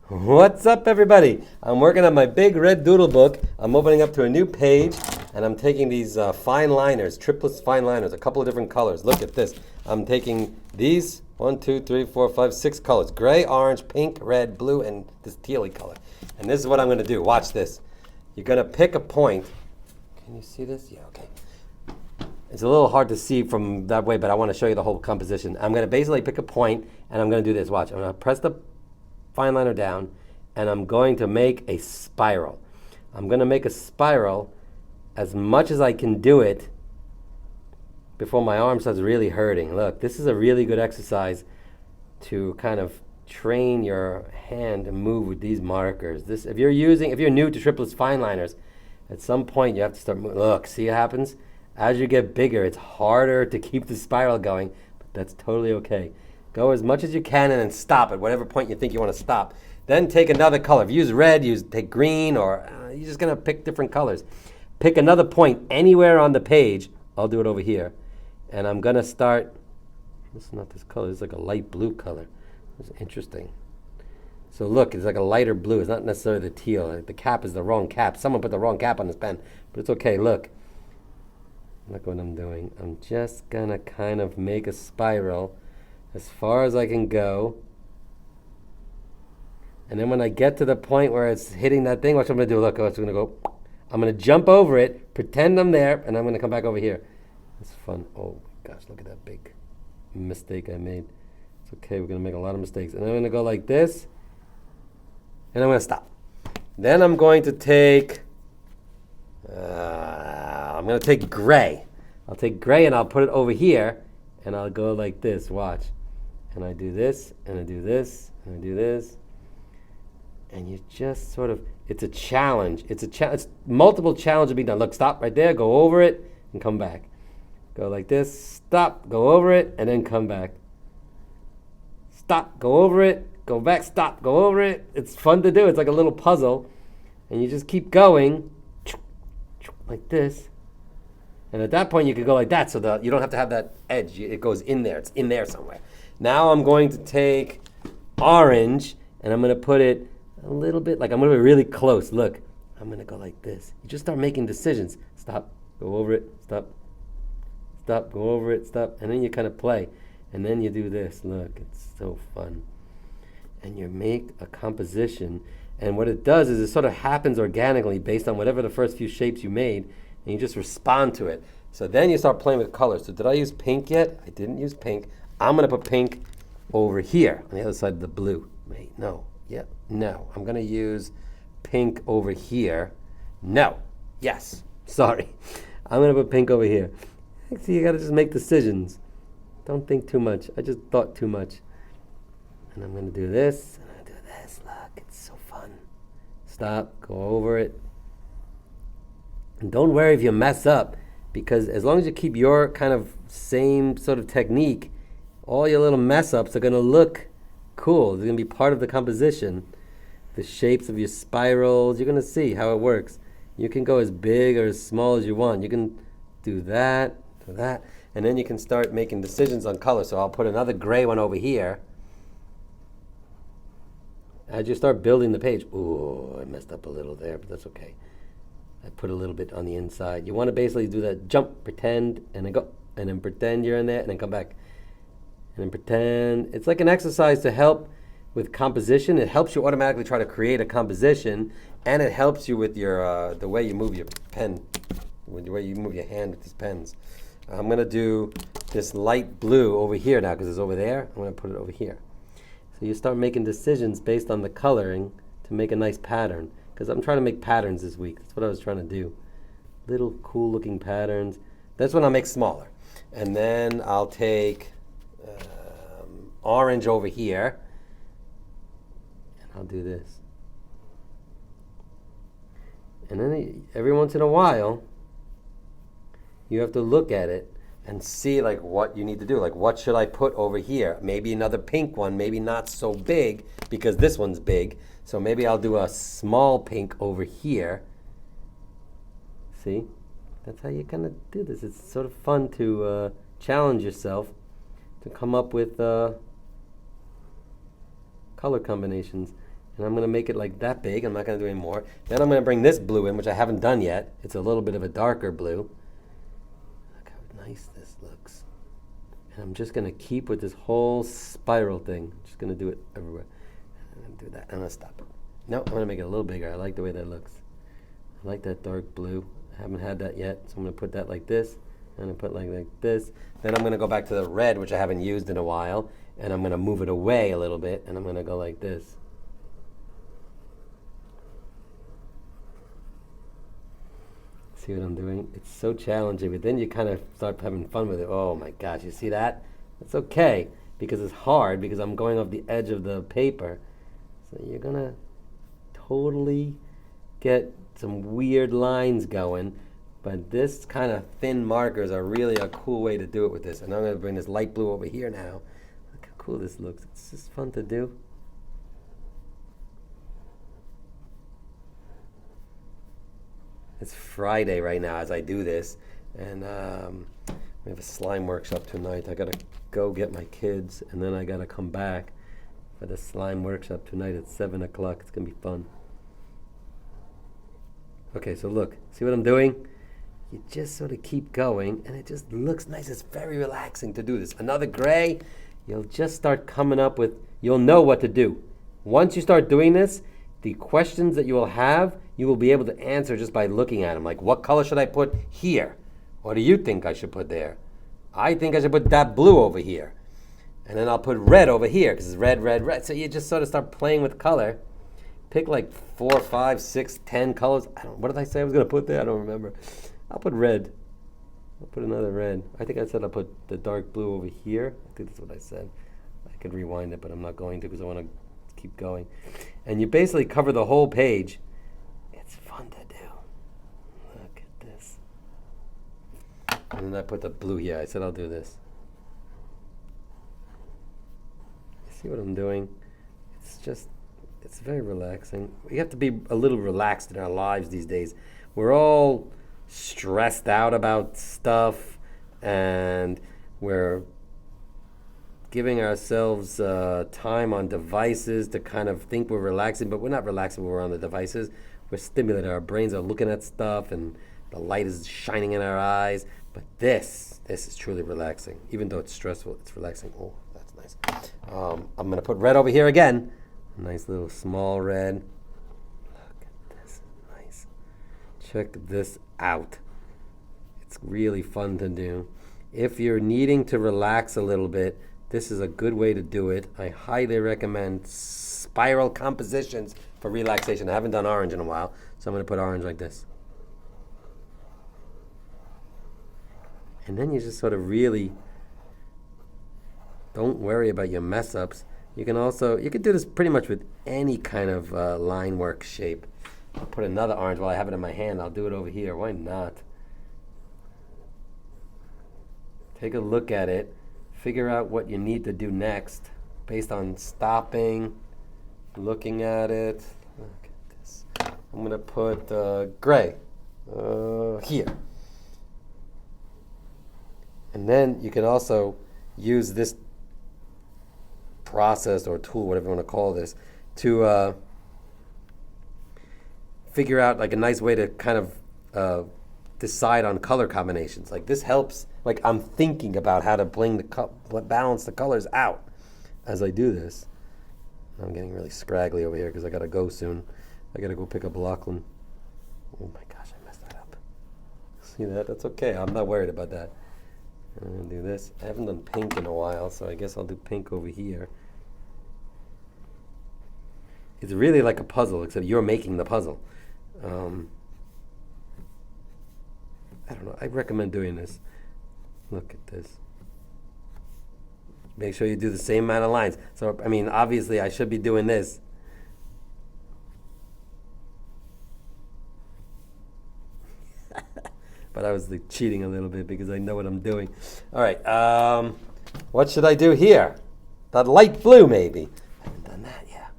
What's up, everybody? I'm working on my big red doodle book. I'm opening up to a new page, and I'm taking these fine liners, triplets fine liners, a couple of different colors. Look at this. I'm taking these 1, 2, 3, 4, 5, 6 colors: gray, orange, pink, red, blue, and this tealy color. And this is what I'm going to do. Watch this. You're going to pick a point. Can you see this? Yeah, okay. It's a little hard to see from that way, but I want to show you the whole composition. I'm going to basically pick a point, and I'm going to do this. Watch. I'm going to press the fine liner down, and I'm going to make a spiral. I'm going to make a spiral as much as I can do it before my arm starts really hurting. Look, this is a really good exercise to kind of train your hand to move with these markers. This, if you're new to triplets fine liners, at some point you have to start moving. Look, see what happens? As you get bigger, it's harder to keep the spiral going, but that's totally okay. Go as much as you can and then stop at whatever point you think you want to stop. Then take another color. If you use red, take green, or you're just going to pick different colors. Pick another point anywhere on the page. I'll do it over here. And I'm going to start, this is not this color, it's like a light blue color. It's interesting. So look, it's like a lighter blue. It's not necessarily the teal. The cap is the wrong cap. Someone put the wrong cap on this pen, but it's okay. Look what I'm doing. I'm just going to kind of make a spiral as far as I can go. And then when I get to the point where it's hitting that thing, watch what I'm going to do. Look, it's going to go. I'm going to jump over it, pretend I'm there, and I'm going to come back over here. It's fun. Oh, gosh, look at that big mistake I made. It's okay. We're going to make a lot of mistakes. And I'm going to go like this, and I'm going to stop. Then I'm going to take, gray. I'll take gray, and I'll put it over here, and I'll go like this. Watch. And I do this, and I do this, and I do this. And you just sort of, it's a challenge. It's multiple challenges to be done. Look, stop right there, go over it, and come back. Go like this, stop, go over it, and then come back. Stop, go over it, go back, stop, go over it. It's fun to do. It's like a little puzzle. And you just keep going, like this. And at that point, you could go like that, so that you don't have to have that edge. It goes in there. It's in there somewhere. Now I'm going to take orange, and I'm going to put it a little bit, like I'm going to be really close. Look, I'm going to go like this. You just start making decisions. Stop, go over it, stop, stop, go over it, stop. And then you kind of play. And then you do this. Look, it's so fun. And you make a composition. And what it does is it sort of happens organically based on whatever the first few shapes you made. And you just respond to it. So then you start playing with colors. So did I use pink yet? I didn't use pink. I'm going to put pink over here on the other side of the blue. Wait, no. Yeah, no. I'm going to use pink over here. No. Yes. Sorry. I'm going to put pink over here. See, you got to just make decisions. Don't think too much. I just thought too much. And I'm going to do this, and I do this. Look, it's so fun. Stop. Go over it. And don't worry if you mess up, because as long as you keep your kind of same sort of technique, all your little mess ups are going to look cool. They're going to be part of the composition. The shapes of your spirals, you're going to see how it works. You can go as big or as small as you want. You can do that, and then you can start making decisions on color. So I'll put another gray one over here. As you start building the page, ooh, I messed up a little there, but that's okay. I put a little bit on the inside. You want to basically do that jump, pretend, and then go, and then pretend you're in there, and then come back. And then pretend. It's like an exercise to help with composition. It helps you automatically try to create a composition, and it helps you with your the way you move your pen, with the way you move your hand with these pens. I'm going to do this light blue over here now because it's over there. I'm going to put it over here. So you start making decisions based on the coloring to make a nice pattern, because I'm trying to make patterns this week. That's what I was trying to do. Little cool looking patterns. That's when I'll make smaller. And then I'll take orange over here, and I'll do this. And then every once in a while, you have to look at it and see like what you need to do. Like, what should I put over here? Maybe another pink one, maybe not so big because this one's big. So maybe I'll do a small pink over here. See? That's how you kind of do this. It's sort of fun to challenge yourself to come up with color combinations. And I'm going to make it like that big. I'm not going to do any more. Then I'm going to bring this blue in, which I haven't done yet. It's a little bit of a darker blue. Look how nice this looks. And I'm just going to keep with this whole spiral thing. I'm just going to do it everywhere. I'm going to do that. I'm going to stop. No, I'm going to make it a little bigger. I like the way that looks. I like that dark blue. I haven't had that yet, so I'm going to put that like this. I'm going to put like this. Then I'm going to go back to the red, which I haven't used in a while, and I'm going to move it away a little bit, and I'm going to go like this. See what I'm doing? It's so challenging, but then you kind of start having fun with it. Oh my gosh, you see that? It's okay, because it's hard, because I'm going off the edge of the paper. So you're going to totally get some weird lines going, but this kind of thin markers are really a cool way to do it with this. And I'm going to bring this light blue over here now. Look how cool this looks. It's just fun to do. It's Friday right now as I do this, and we have a slime workshop tonight. I gotta go get my kids, and then I gotta come back for the slime workshop tonight at 7 o'clock. It's gonna be fun. Okay, so look, see what I'm doing? You just sort of keep going, and it just looks nice. It's very relaxing to do this. Another gray, you'll just start coming up with, you'll know what to do. Once you start doing this, the questions that you will have, you will be able to answer just by looking at them. Like, what color should I put here? What do you think I should put there? I think I should put that blue over here. And then I'll put red over here, because it's red, red, red. So you just sort of start playing with color. Pick like 4, 5, 6, 10 colors. What did I say I was going to put there? I don't remember. I'll put red. I'll put another red. I think I said I'll put the dark blue over here. I think that's what I said. I could rewind it, but I'm not going to because I want to keep going. And you basically cover the whole page. It's fun to do. Look at this. And then I put the blue here. I said I'll do this. You see what I'm doing? It's very relaxing. We have to be a little relaxed in our lives these days. We're all stressed out about stuff, and we're giving ourselves time on devices to kind of think we're relaxing, but we're not relaxing when we're on the devices. We're stimulated. Our brains are looking at stuff, and the light is shining in our eyes. But this is truly relaxing. Even though it's stressful, it's relaxing. Oh, that's nice. I'm going to put red over here again. Nice little small red. Look at this. Nice. Check this out. It's really fun to do. If you're needing to relax a little bit, this is a good way to do it. I highly recommend spiral compositions for relaxation. I haven't done orange in a while, so I'm going to put orange like this. And then you just sort of really don't worry about your mess ups. You could do this pretty much with any kind of line work shape. I'll put another orange while I have it in my hand. I'll do it over here. Why not? Take a look at it. Figure out what you need to do next based on stopping, looking at it. Look at this. I'm going to put gray here. And then you can also use this process or tool, whatever you want to call this, to figure out like a nice way to kind of decide on color combinations. Like this helps. Like I'm thinking about how to balance the colors out as I do this. I'm getting really scraggly over here because I gotta go soon. I gotta go pick up Lachlan. Oh my gosh, I messed that up. See that? That's okay. I'm not worried about that. I'm gonna do this. I haven't done pink in a while, so I guess I'll do pink over here. It's really like a puzzle, except you're making the puzzle. I don't know. I recommend doing this. Look at this. Make sure you do the same amount of lines. So, I mean, obviously I should be doing this. But I was like, cheating a little bit because I know what I'm doing. All right. What should I do here? That light blue, maybe. I haven't done that yet.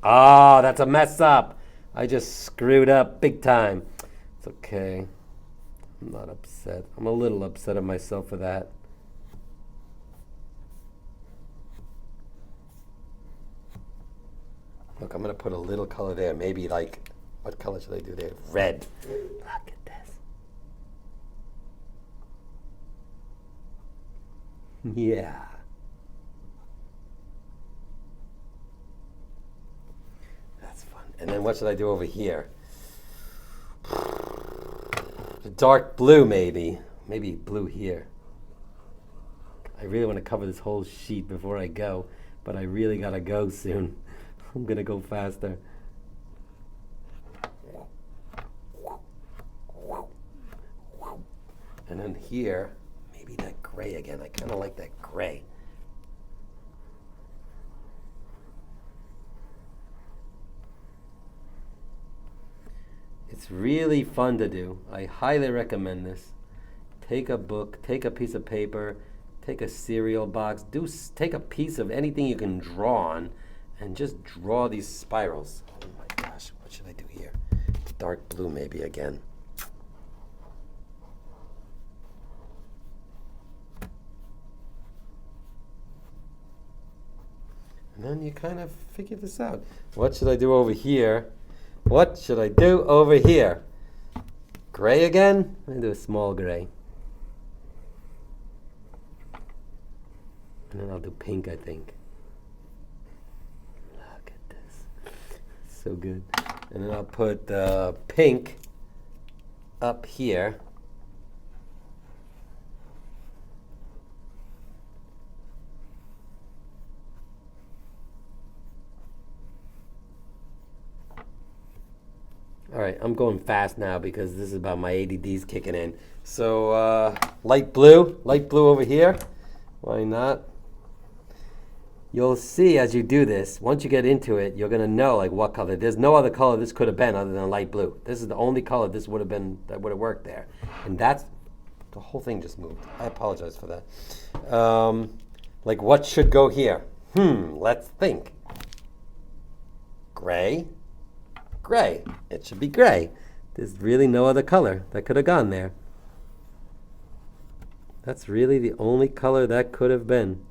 Oh, that's a mess up. I just screwed up big time. It's okay. I'm not upset. I'm a little upset at myself for that. Look, I'm going to put a little color there. Maybe like, what color should I do there? Red. Look at this. Yeah. That's fun. And then what should I do over here? Dark blue, maybe. Maybe blue here. I really want to cover this whole sheet before I go, but I really gotta go soon. I'm gonna go faster. And then here, maybe that gray again. I kind of like that gray. It's really fun to do. I highly recommend this. Take a book, take a piece of paper, take a cereal box, take a piece of anything you can draw on, and just draw these spirals. Oh my gosh, what should I do here? Dark blue maybe again. And then you kind of figure this out. What should I do over here? What should I do over here? Gray again? I'm going to do a small gray. And then I'll do pink, I think. Look at this. So good. And then I'll put pink up here. All right, I'm going fast now because this is about my ADD's kicking in. So light blue over here. Why not? You'll see as you do this, once you get into it, you're gonna know like what color. There's no other color this could have been other than light blue. This is the only color this would have been, that would have worked there. And that's, the whole thing just moved. I apologize for that. Like what should go here? Let's think. Gray. Gray. It should be gray. There's really no other color that could have gone there. That's really the only color that could have been.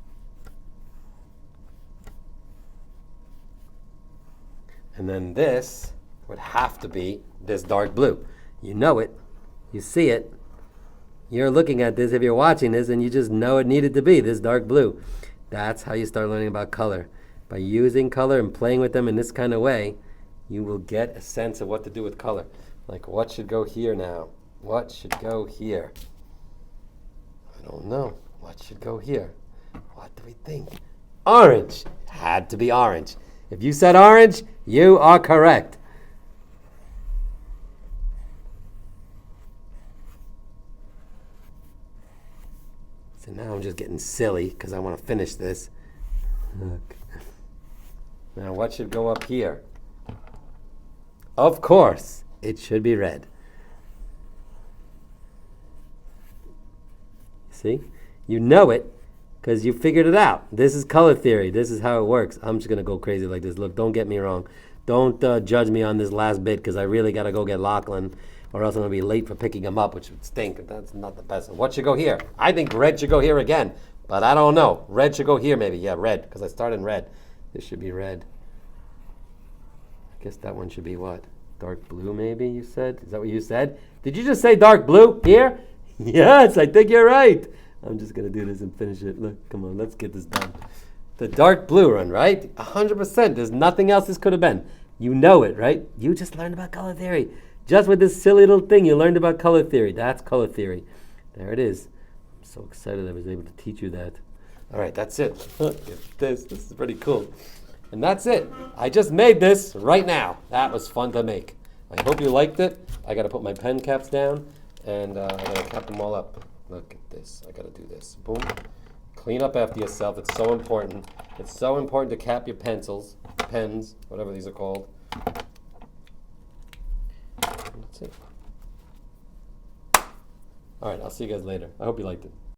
And then this would have to be this dark blue. You know it. You see it. You're looking at this if you're watching this and you just know it needed to be this dark blue. That's how you start learning about color. By using color and playing with them in this kind of way, you will get a sense of what to do with color. Like what should go here now? What should go here? I don't know. What should go here? What do we think? Orange. Had to be orange. If you said orange, you are correct. So now I'm just getting silly because I want to finish this. Look. Now what should go up here? Of course, it should be red. See? You know it because you figured it out. This is color theory. This is how it works. I'm just going to go crazy like this. Look, don't get me wrong. Don't judge me on this last bit because I really got to go get Lachlan or else I'm going to be late for picking him up, which would stink. That's not the best. What should go here? I think red should go here again, but I don't know. Red should go here maybe. Yeah, red, because I started in red. This should be red. I guess that one should be what? Dark blue maybe, you said? Is that what you said? Did you just say dark blue here? Yes, I think you're right. I'm just going to do this and finish it. Look, come on, let's get this done. The dark blue one, right? 100%. There's nothing else this could have been. You know it, right? You just learned about color theory. Just with this silly little thing, you learned about color theory. That's color theory. There it is. I'm so excited I was able to teach you that. All right, that's it. Look at this. This is pretty cool. And that's it. I just made this right now. That was fun to make. I hope you liked it. I got to put my pen caps down, and I got to cap them all up. Look at this. I got to do this. Boom. Clean up after yourself. It's so important. It's so important to cap your pencils, pens, whatever these are called. That's it. All right, I'll see you guys later. I hope you liked it.